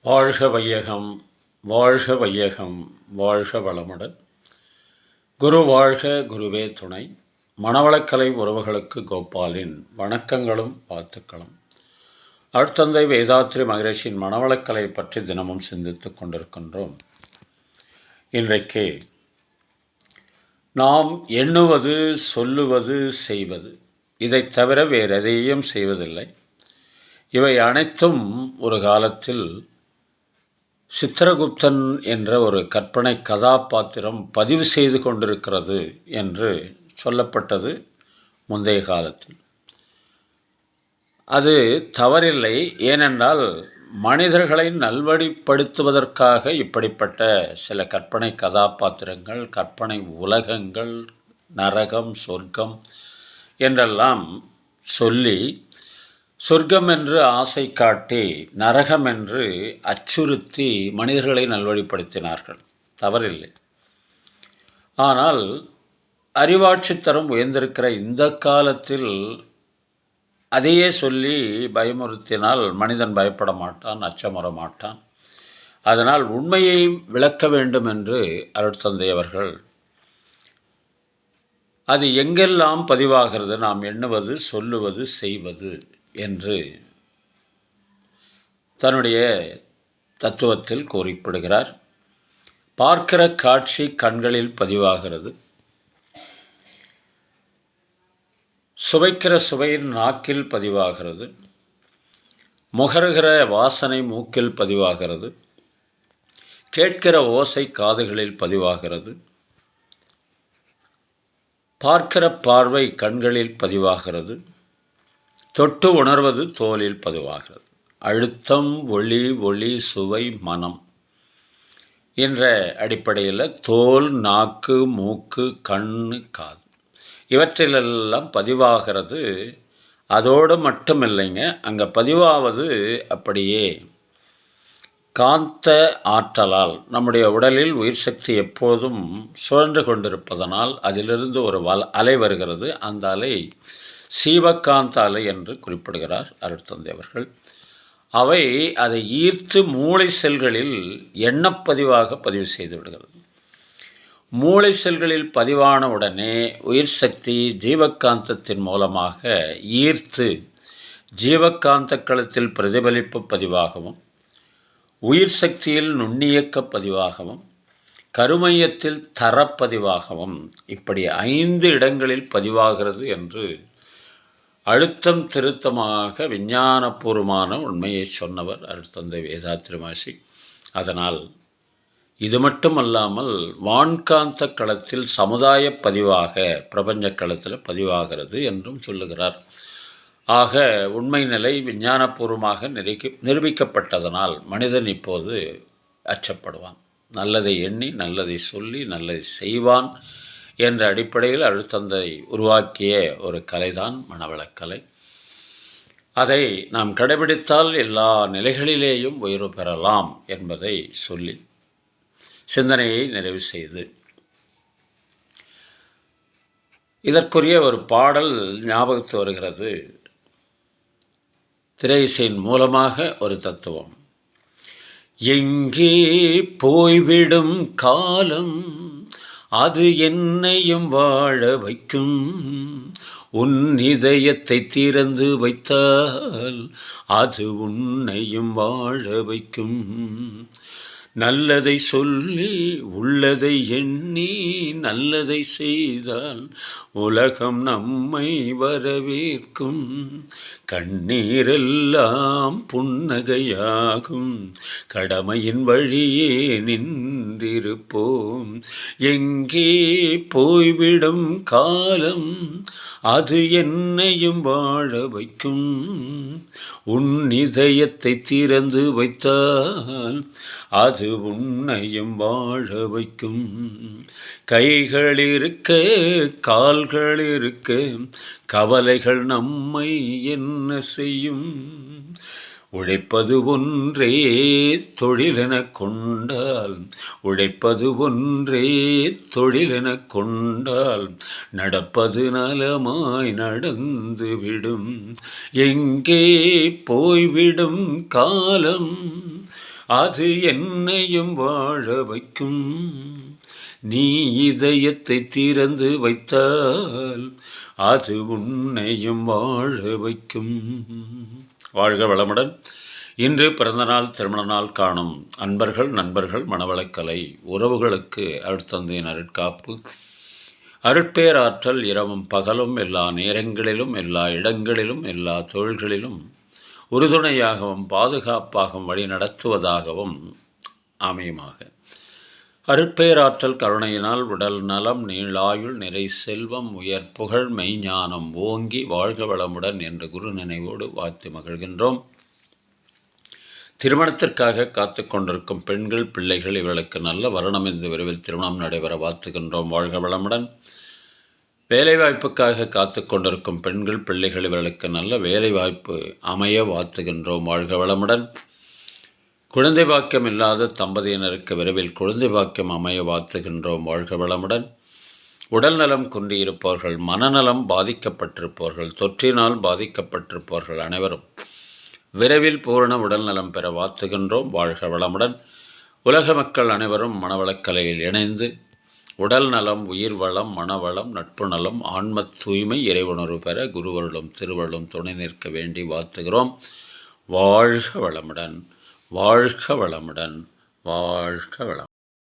வாழ்க வையகம், வாழ்க வையகம், வாழ்க வளமுடன். குரு வாழ்க, குருவே துணை. மனவளக்கலை உறவுகளுக்கு கோபாலின் வணக்கங்களும் வாழ்த்துக்களும். அருட்தந்தை வேதாத்ரி மகரிஷியின் மனவளக்கலை பற்றி தினமும் சிந்தித்துக் கொண்டிருக்கின்றோம். இன்றைக்கு நாம் எண்ணுவது, சொல்லுவது, செய்வது, இதை தவிர வேறெதையும் செய்வதில்லை. இவை அனைத்தும் ஒரு காலத்தில் சித்திரகுப்தன் என்ற ஒரு கற்பனை கதாபாத்திரம் பதிவு செய்து கொண்டிருக்கிறது என்று சொல்லப்பட்டது முந்தைய காலத்தில். அது தவறில்லை. ஏனென்றால் மனிதர்களை நல்வழிப்படுத்துவதற்காக இப்படிப்பட்ட சில கற்பனை கதாபாத்திரங்கள், கற்பனை உலகங்கள், நரகம், சொர்க்கம் என்றெல்லாம் சொல்லி, சொர்க்கம் என்று ஆசை காட்டி, நரகம் என்று அச்சுறுத்தி மனிதர்களை நல்வழிப்படுத்தினார்கள். தவறில்லை. ஆனால் அறிவாட்சி தரம் உயர்ந்திருக்கிற இந்த காலத்தில் அதையே சொல்லி பயமுறுத்தினால் மனிதன் பயப்பட மாட்டான், அச்சமுற மாட்டான். அதனால் உண்மையை விளக்க வேண்டும் என்று அருட்தந்தை அவர்கள் அது எங்கெல்லாம் பதிவாகிறது, நாம் எண்ணுவது, சொல்லுவது, செய்வது என்று தன்னுடைய தத்துவத்தில் குறிப்பிடுகிறார். பார்க்கிற காட்சி கண்களில் பதிவாகிறது, சுவைக்கிற சுவையின் நாக்கில் பதிவாகிறது, முகருகிற வாசனை மூக்கில் பதிவாகிறது, கேட்கிற ஓசை காதுகளில் பதிவாகிறது, பார்க்கிற பார்வை கண்களில் பதிவாகிறது, தொட்டு உணர்வது தோலில் பதிவாகிறது. அழுத்தம், ஒளி, சுவை, மனம் என்ற அடிப்படையில் தோல், நாக்கு, மூக்கு, கண், காது இவற்றிலெல்லாம் பதிவாகிறது. அதோடு மட்டும் இல்லைங்க, அங்கே பதிவாவது அப்படியே காந்த ஆற்றலால் நம்முடைய உடலில் உயிர் சக்தி எப்போதும் சுழன்று கொண்டிருப்பதனால் அதிலிருந்து ஒரு அலை வருகிறது. அந்த அலை சீவகாந்த அலை என்று குறிப்பிடுகிறார் அருட்தந்தை அவர்கள். அவை அதை ஈர்த்து மூளை செல்களில் எண்ணப்பதிவாக பதிவு செய்து விடுகிறது. மூளை செல்களில் பதிவான உடனே உயிர் சக்தி ஜீவகாந்தத்தின் மூலமாக ஈர்த்து ஜீவகாந்த களத்தில் பிரதிபலிப்பு பதிவாகவும், உயிர் சக்தியில் நுண்ணியக்க பதிவாகவும், கருமையத்தில் தரப்பதிவாகவும், இப்படி 5 இடங்களில் பதிவாகிறது என்று அழுத்தம் திருத்தமாக விஞ்ஞானபூர்வமான உண்மையை சொன்னவர் அருட்தந்தை வேதாத்ரி மகரிஷி. அதனால் இது மட்டுமல்லாமல் வான்காந்த களத்தில் சமுதாய பதிவாக பிரபஞ்ச களத்தில் பதிவாகிறது என்றும் சொல்லுகிறார். ஆக உண்மை நிலை விஞ்ஞானபூர்வமாக நிரூபிக்கப்பட்டதனால் மனிதன் இப்போது அச்சப்படுவான். நல்லதை எண்ணி, நல்லதை சொல்லி, நல்லதை செய்வான் என்ற அடிப்படையில் அருட்தந்தை உருவாக்கிய ஒரு கலைதான் மனவளக்கலை. அதை நாம் கடைபிடித்தால் எல்லா நிலைகளிலேயும் உயர்வு பெறலாம் என்பதை சொல்லி சிந்தனையை நிறைவு செய்து இதற்குரிய ஒரு பாடல் ஞாபகத்து வருகிறது. திரை இசையின் மூலமாக ஒரு தத்துவம். எங்கே போய்விடும் காலம், அது என்னையும் வாழ வைக்கும். உன் இதயத்தை திறந்து வைத்தால் அது உன்னையும் வாழ வைக்கும். நல்லதை சொல்லி, உள்ளதை எண்ணி, நல்லதை செய்தால் உலகம் நம்மை வரவேற்கும். கண்ணீரெல்லாம் புன்னகையாகும். கடமையின் வழியே நின்றிருப்போம். எங்கே போய்விடும் காலம், அது என்னையும் வாழ வைக்கும். உன் இதயத்தை திறந்து வைத்தால் அது உன்னையும் வாழ வைக்கும். கைகள் இருக்க, கால்கள் இருக்க, கவலைகள் நம்மை என்ன செய்யும்? உழைப்பது ஒன்றே தொழிலெனக் கொண்டால், உழைப்பது ஒன்றே தொழிலெனக் கொண்டால், நடப்பது நலமாய் நடந்துவிடும். எங்கே போய்விடும் காலம், அது என்னையும் வாழ வைக்கும். நீ இதயத்தை திறந்து வைத்தால் அது உன்னையும் வாழ வைக்கும். வாழ்க வளமுடன். இன்று பிறந்தநாள் திருமண நாள் காணும் அன்பர்கள், நண்பர்கள், மணவளக்கலை உறவுகளுக்கு அருட்தந்தையின் அருட்காப்பு, அருட்பேராற்றல் இரவும் பகலும் எல்லா நேரங்களிலும் எல்லா இடங்களிலும் எல்லா தொழில்களிலும் உறுதுணையாகவும் பாதுகாப்பாகவும் வழி நடத்துவதாகவும் அமையுமாக. அருட்பேராற்றல் கருணையினால் உடல் நலம், நீளாயுள், நிறை செல்வம், உயர் புகழ், மெய்ஞானம் ஓங்கி வாழ்க வளமுடன் என்று குரு நினைவோடு வாழ்த்து மகிழ்கின்றோம். திருமணத்திற்காக காத்து கொண்டிருக்கும் பெண்கள், பிள்ளைகள் இவர்களுக்கு நல்ல வருணம் இந்த விரைவில் திருமணம் நடைபெற வாழ்த்துகின்றோம். வாழ்க வளமுடன். வேலைவாய்ப்புக்காக காத்து கொண்டிருக்கும் பெண்கள், பிள்ளைகள் இவர்களுக்கு நல்ல வேலைவாய்ப்பு அமைய வாழ்த்துகின்றோம். வாழ்க வளமுடன். குழந்தை பாக்கியம் இல்லாத தம்பதியினருக்கு விரைவில் குழந்தை பாக்கியம் அமைய வாழ்த்துகின்றோம். வாழ்க வளமுடன். உடல் நலம் குன்றியிருப்பவர்கள், மனநலம் பாதிக்கப்பட்டிருப்பவர்கள், தொற்றினால் பாதிக்கப்பட்டிருப்பவர்கள் அனைவரும் விரைவில் பூரண உடல் நலம் பெற வாழ்த்துகின்றோம். வாழ்க வளமுடன். உலக மக்கள் அனைவரும் மனவளக்கலையில் இணைந்து உடல் நலம், உயிர் வளம், மனவளம், நட்பு நலம், ஆன்ம தூய்மை, இறைவுணர்வு பெற குருவருளும் திருவருளும் துணை நிற்க வேண்டி வாழ்த்துகிறோம். வாழ்க வளமுடன். வாழ்க வளமுடன். வாழ்க வளம்.